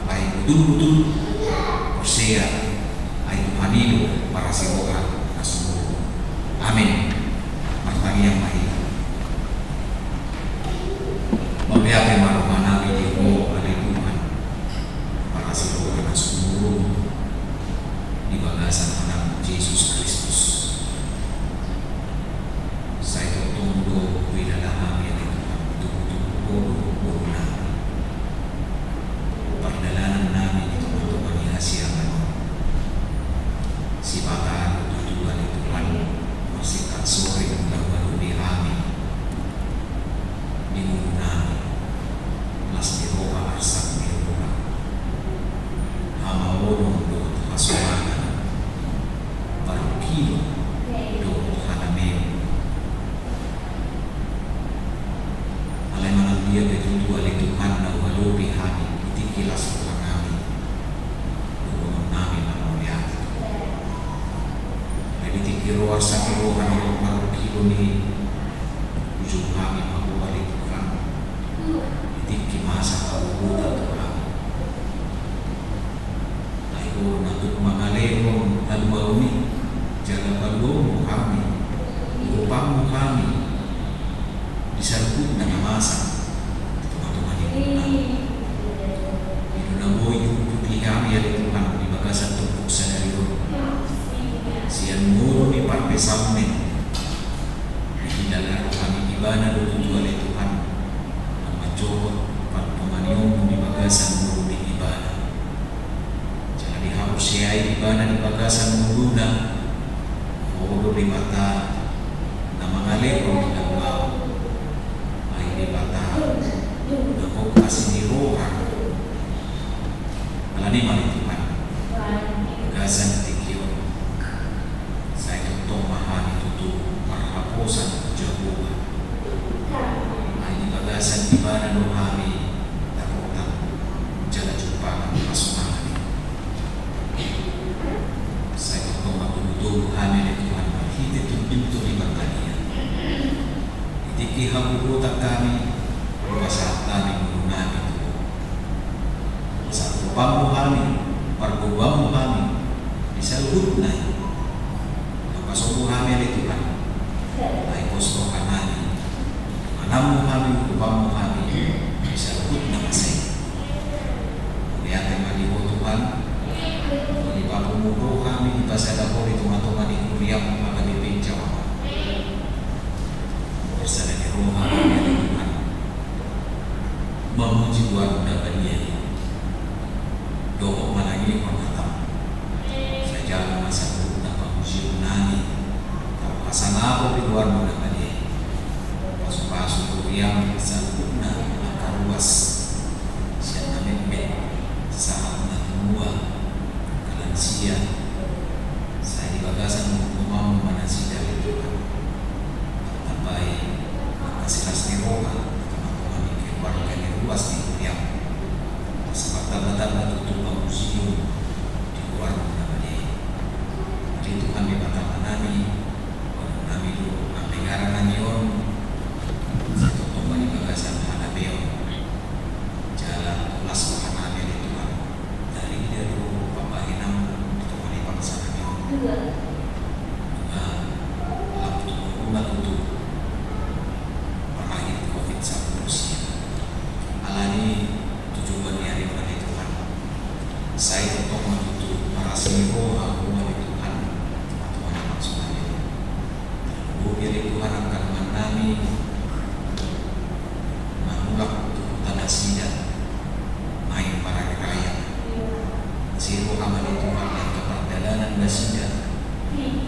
baik betul-betul persia itu manido para siroga na sumuro Amin. Martangi yang mahir. Mabiake marumanawi di ho ada Tuhan. Para siru anak sumuru di bagasan anak Yesus Kristus. Saya tunggu wilayah yang tunggu nami. Perjalanan nami itu untuk menghasilkan si bataan tujuan itu kan masih tak sore baru dirami di nami las diroha arsak diroha hama wodong do hasuana baru kilo do hanameo alai malam dia betul ali Tuhan na walobi hami itikilas Tuhan kami do nami mamoya jadi tikiro arsak diroha na baru kilo ni ujung kami mabuali Tuhan itiki masa kabubutan Tuhan ayo natuk mangalehon aluau ni jaga paluau kami upamu kami disarbut dengan masa teman-teman yang naboy putih kami ada Tuhan di bagasan tumpuk sadari sian muro ni parpesamen di dalam kami ibana do tujuan Tuhan nama Jawa pangmaniong di bagasan muro di ibana jadi harus siai ibana di bagasan muro na muro di mata nama ngaleko di dalam ay di mata nako kasih di roha alani mali Tuhan bagasan tikio saya contoh mahani tutu marhaposan Jehovah ay di bagasan ibana do kami takutan jala jumpa pasukan saya contoh matutuh kami di Tuhan hiti pintu di bangkania itiki habubutak kami saat kami menggunakan itu saat rupamu kami pergubamu kami bisa luhut naik napasuku kami di Tuhan ay posto kanani manamu kami rupamu kami bisa luhut na masay lihat maliho Tuhan di papumudo kami di pasada ko di tumatungan di kuriam makalipin jawa bersama di rumah kami di Tuhan memuji Tuhan dapat dia doa malagi penghatam saja masa itu dapat memuji nani tak pasang apa di luar dapat dia pasu-pasu yang sempurna akan luas siapa membe saat nak semua kalansia saya di bagasan mau manasi dari Tuhan tampai kasih rasmi roha keluarga yang luas di yang sebab tanda-tanda tutup museum di luar namanya jadi Tuhan di batang nami nami dulu negara nanion tutup di bagasan hanabeo jalan ulas hanabeo di Tuhan dari dia dulu papahinam tutup di bangsa nanion tutup pernah COVID-19 alani tujuan hari mana Tuhan saya tetap menutup para senior aku dari Tuhan Tuhan yang maksudnya dari Tuhan akan menami menolak tuntutan sida main para kaya siro amal Tuhan yang keperjalanan nasida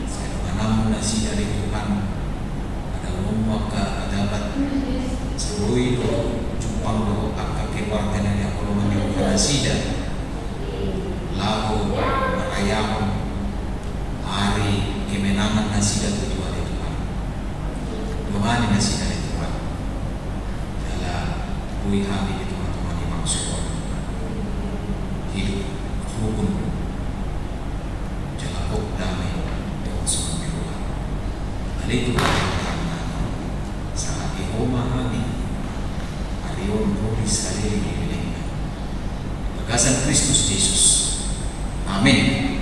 saya mengenam nasida dari Tuhan ada umumaka adabat sebuah Jepang do angka keluarga dari apoloman yang nasida lagu merayakan hari kemenangan nasida tujuan itu Tuhan doa nasida itu Tuhan dalam bui kami itu Tuhan yang maksud hidup rukun jalan damai dengan semua Tuhan hal itu saat di rumah kami Arion Rubis Halili bagasan Kristus Yesus. Amin.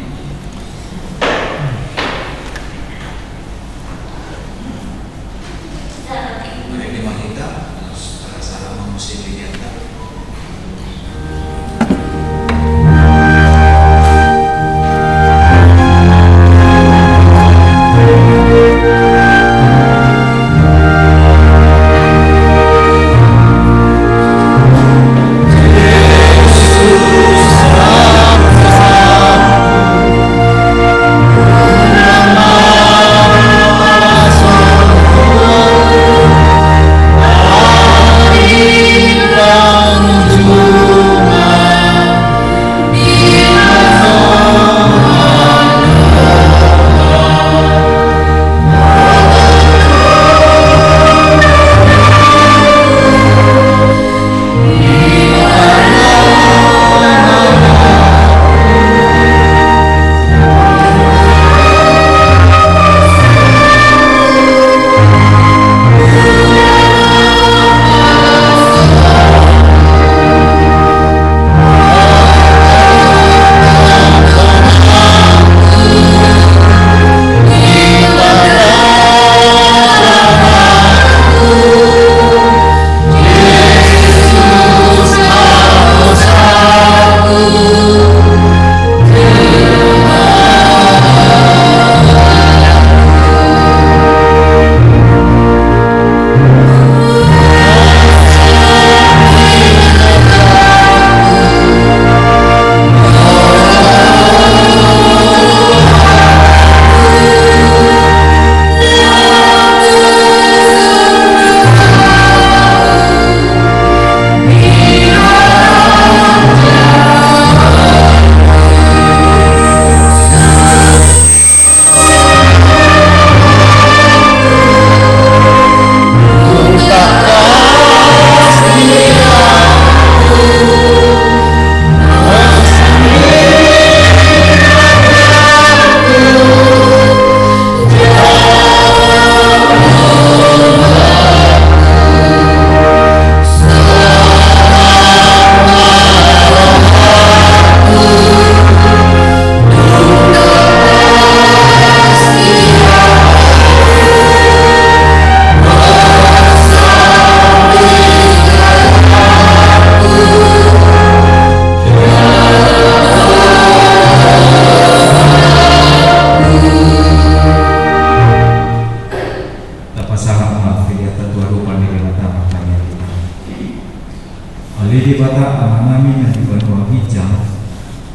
Ali di bata amanami na di banwa hijang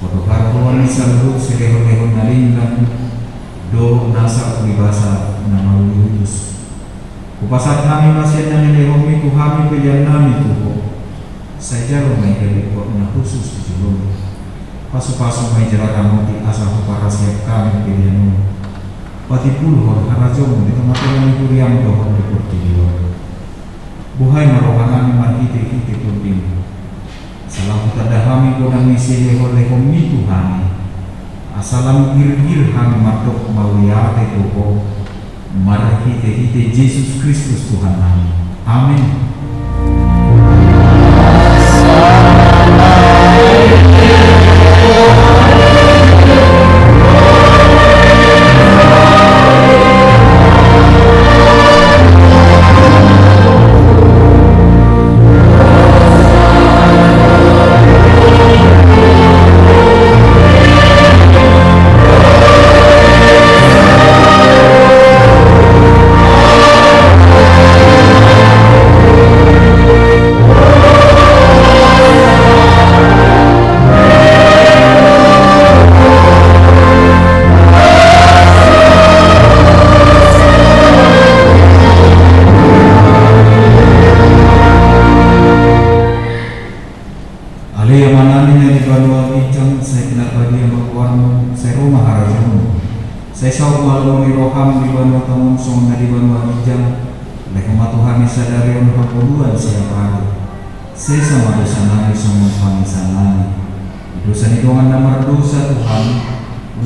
Kodo karbuan saluruh sereho-leho naringgan Do nasa ulibasa na maululus Kupasat kami masih na nilehomi kuhami pilihan nami tuho Saya may galipot na khusus di julong Pasu-pasu may jarang di asa para siap kami pilihan mo Pati puluh harajo di tempat-tempat yang kuriang dohon di portilio Buhay marohangan marhiti-hiti kunting Salam tadahami kodang isi leho-leho mi Tuhani Asalam gir-gir hami matok mawiyate tuho Marhiti-hiti Yesus Kristus Tuhan kami. Amin. Saya saw malumi roham di banwa tamong song na di banwa hijang Lekuma Tuhani sadarion hapuluan siya pagi Saya sama dosa nami song pangisan nami Dosa nidongan namar dosa Tuhan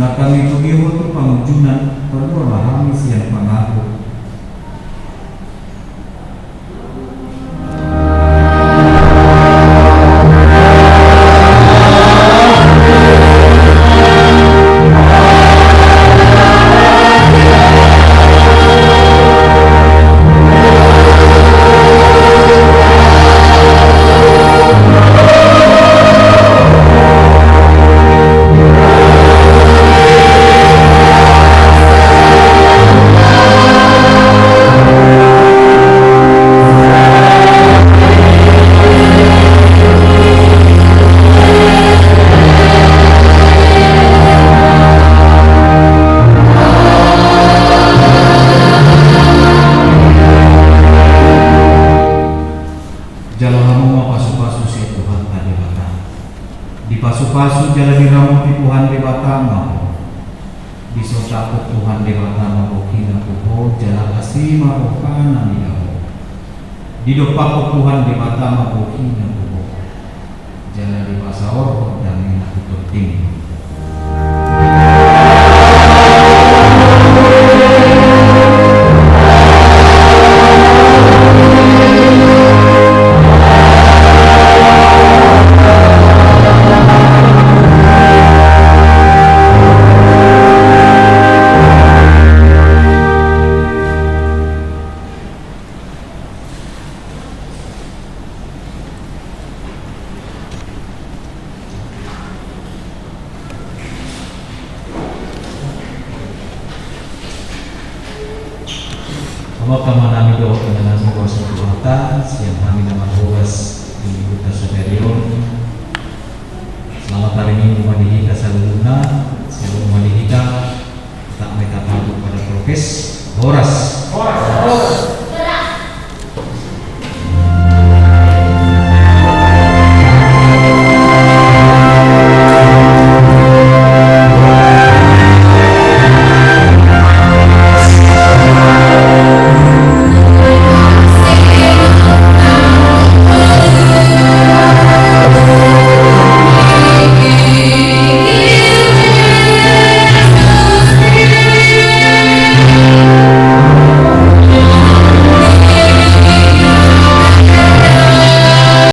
Una kami tugiho tu pangujunan Perlu lahami siya pangaku Pasu-pasu jalan diramu di Tuhan di Batama Disotakut Tuhan di Batama Bukina kuho jalan asima rokana nidaho Didopakut Tuhan di Batama Bukina kuho jalan di Pasaor dan minaku penting Sama kama nami doa dengan sebuah kekuatan siang kami nama Tuhan di Kota Superior. Selamat hari ini umadi kita saluna, sebelum umadi kita tak mereka patuh pada prokes. Horas.